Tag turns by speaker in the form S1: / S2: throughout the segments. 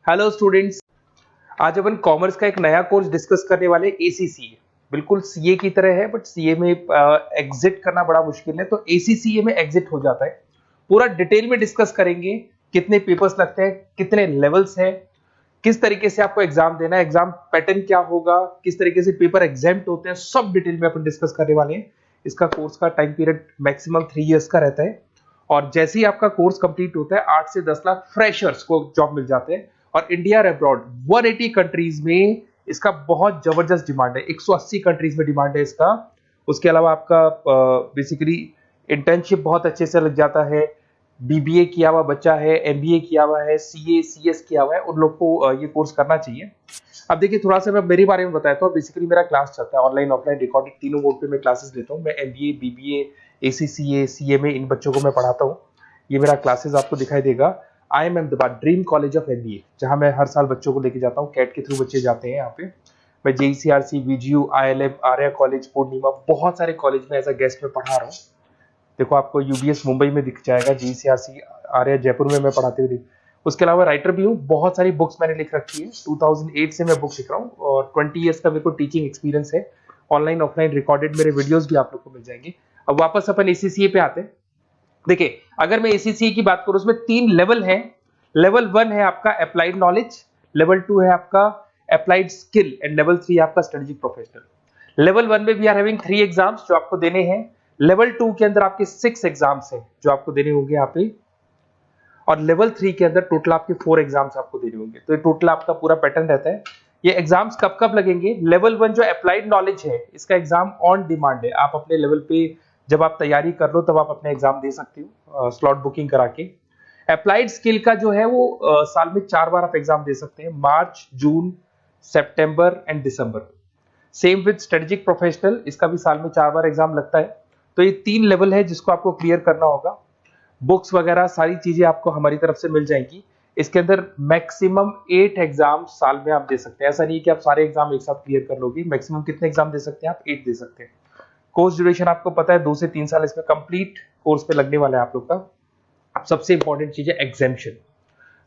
S1: Hello students, आज अपन commerce का एक नया कोर्स डिस्कस करने वाले एसीसीए। बिल्कुल सीए की तरह है, बट सीए में एग्जिट करना बड़ा मुश्किल है, तो एसीसीए में एग्जिट हो जाता है। पूरा डिटेल में डिस्कस करेंगे, कितने पेपर्स लगते हैं, कितने लेवल्स हैं, किस तरीके से आपको एग्जाम देना है, एग्जाम पैटर्न क्या होगा, किस तरीके से पेपर एग्जाम्प्ट होते हैं, सब डिटेल में अपन डिस्कस करने वाले हैं। इसका कोर्स का टाइम पीरियड मैक्सिमम 3 इयर्स का रहता है और जैसे ही आपका कोर्स कंप्लीट होता है 8 से 10 लाख फ्रेशर्स को जॉब मिल जाते हैं और इंडिया और अब्रॉड 180 कंट्रीज में इसका बहुत जबरदस्त डिमांड है। 180 कंट्रीज में डिमांड है इसका। उसके अलावा आपका बेसिकली इंटर्नशिप बहुत अच्छे से लग जाता है। बीबीए किया हुआ बच्चा है, एमबीए किया हुआ है, सीए सीएस किया हुआ है, उन लोग को ये कोर्स करना चाहिए। अब देखिए, थोड़ा सा मैं मेरे बारे में बताता हूँ। बेसिकली मेरा क्लास चलता है ऑनलाइन ऑफलाइन रिकॉर्डेड, तीनों मोड पे मैं क्लासेस लेता हूँ। मैं एमबीए, बीबीए, एसीसीए, सीएमए इन बच्चों को मैं पढ़ाता हूँ। ये मेरा क्लासेस आपको दिखाई देगा। I am Ahmedabad dream college of MBA, जहां मैं हर साल बच्चों को लेके जाता हूँ। कैट के थ्रू बच्चे जाते हैं यहाँ पे। मैं जेईसीआरसी, वीजीयू, आईएलएम, आर्या कॉलेज, पूर्णिमा, बहुत सारे कॉलेज में एज अ गेस्ट में पढ़ा रहा हूँ। देखो, आपको यूबीएस मुंबई में दिख जाएगा, जेईसीआरसी आर्या जयपुर में मैं पढ़ाते हुए। उसके अलावा राइटर भी हूँ, बहुत सारी बुक्स मैंने लिख रखी है। 2008 से मैं बुक लिख रहा हूँ और 20 ईयर्स का मेरे को टीचिंग एक्सपीरियंस है। ऑनलाइन ऑफलाइन रिकॉर्डेड मेरे वीडियोस भी आप लोग को मिल जाएंगे। अब वापस अपन एसीसीए पे आते हैं। देखिए, अगर मैं एसीसीए की बात करूं, उसमें 3 लेवल है। लेवल 1 है आपका अप्लाइड नॉलेज, लेवल 2 है आपका अप्लाइड स्किल एंड लेवल 3 है आपका स्ट्रेटेजिक प्रोफेशनल। लेवल 1 में वी आर हैविंग 3 एग्जाम्स जो आपको देने हैं। लेवल 2 के अंदर आपके 6 एग्जाम्स हैं जो आपको देने होंगे यहाँ पे, और लेवल 3 के अंदर टोटल आपके 4 एग्जाम्स आपको देने होंगे। तो ये टोटल आपका पूरा पैटर्न रहता है। ये एग्जाम्स कब कब लगेंगे? लेवल 1 जो अप्लाइड नॉलेज है, इसका एग्जाम ऑन डिमांड है। आप अपने लेवल पे जब आप तैयारी कर लो तब आप अपने एग्जाम दे सकते हो, स्लॉट बुकिंग करा के। अप्लाइड स्किल का जो है वो साल में 4 बार आप एग्जाम दे सकते हैं, मार्च, जून, सितंबर एंड दिसंबर। सेम विद स्ट्रेटेजिक प्रोफेशनल, इसका भी साल में 4 बार एग्जाम लगता है। तो ये 3 लेवल है जिसको आपको क्लियर करना होगा। बुक्स वगैरह सारी चीजें आपको हमारी तरफ से मिल जाएंगी। इसके अंदर मैक्सिमम 8 एग्जाम साल में आप दे सकते हैं। ऐसा नहीं कि आप सारे एग्जाम एक साथ क्लियर कर लोगे। मैक्सिमम कितने एग्जाम दे सकते हैं आप? 8 दे सकते हैं। कोर्स ड्यूरेशन आपको पता है 2 से 3 साल इसमें कंप्लीट कोर्स पे लगने वाला है आप लोग का। अब सबसे इंपॉर्टेंट चीज है एग्जाम्पशन।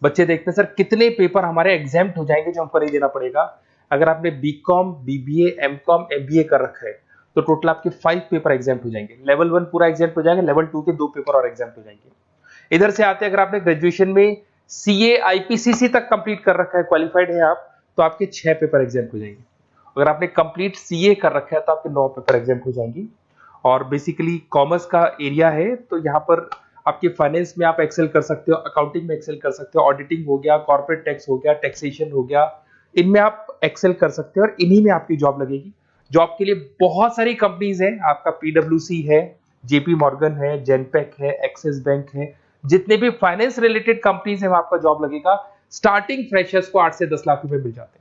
S1: बच्चे देखते हैं सर कितने पेपर हमारे एग्जाम्प्ट हो जाएंगे जो हमको नहीं देना पड़ेगा। अगर आपने बीकॉम, बीबीए, एमकॉम, एमबीए कर रखा है तो टोटल आपके 5 पेपर एग्जाम्प्ट हो जाएंगे। लेवल 1 पूरा एग्जाम्प्ट हो जाएगा, लेवल 2 के 2 पेपर और एग्जाम्प्ट हो जाएंगे। इधर से आते हैं, अगर आपने ग्रेजुएशन में सीए आईपीसीसी तक कंप्लीट कर रखा है, क्वालिफाइड है आप, तो आपके 6 पेपर एग्जाम्प्ट हो जाएंगे। अगर आपने कंप्लीट सीए कर रखा है तो आपके 9 पेपर एग्जाम्प्ट हो जाएंगी। और बेसिकली कॉमर्स का एरिया है तो यहाँ पर आपके फाइनेंस में आप एक्सेल कर सकते हो, अकाउंटिंग में एक्सेल कर सकते हो, ऑडिटिंग हो गया, कॉर्पोरेट टैक्स हो गया, टैक्सेशन हो गया, इनमें आप एक्सेल कर सकते हो और इन्हीं में आपकी जॉब लगेगी। जॉब के लिए बहुत सारी कंपनीज हैं। आपका पीडब्ल्यूसी है, जेपी मॉर्गन है, जेनपेक है, एक्सिस बैंक है, जितने भी फाइनेंस रिलेटेड कंपनीज हैं वहां आपका जॉब लगेगा। स्टार्टिंग फ्रेशर्स को 8 से 10 लाख रुपए मिल जाते हैं।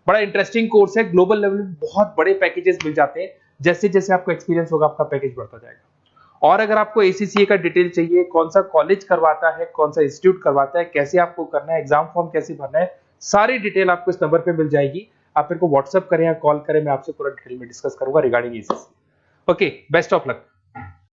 S1: बड़ा इंटरेस्टिंग कोर्स है। ग्लोबल लेवल में बहुत बड़े पैकेजेस मिल जाते हैं। जैसे जैसे आपको एक्सपीरियंस होगा आपका पैकेज बढ़ता जाएगा। और अगर आपको एसीसीए का डिटेल चाहिए, कौन सा कॉलेज करवाता है, कौन सा इंस्टीट्यूट करवाता है, कैसे आपको करना है, एग्जाम फॉर्म कैसे भरना है, सारी डिटेल आपको इस नंबर पे मिल जाएगी। आप मेरे को व्हाट्सएप करें या कॉल करें, मैं आपसे पूरा डिटेल में डिस्कस करूंगा regarding ACCA. Okay, best of luck.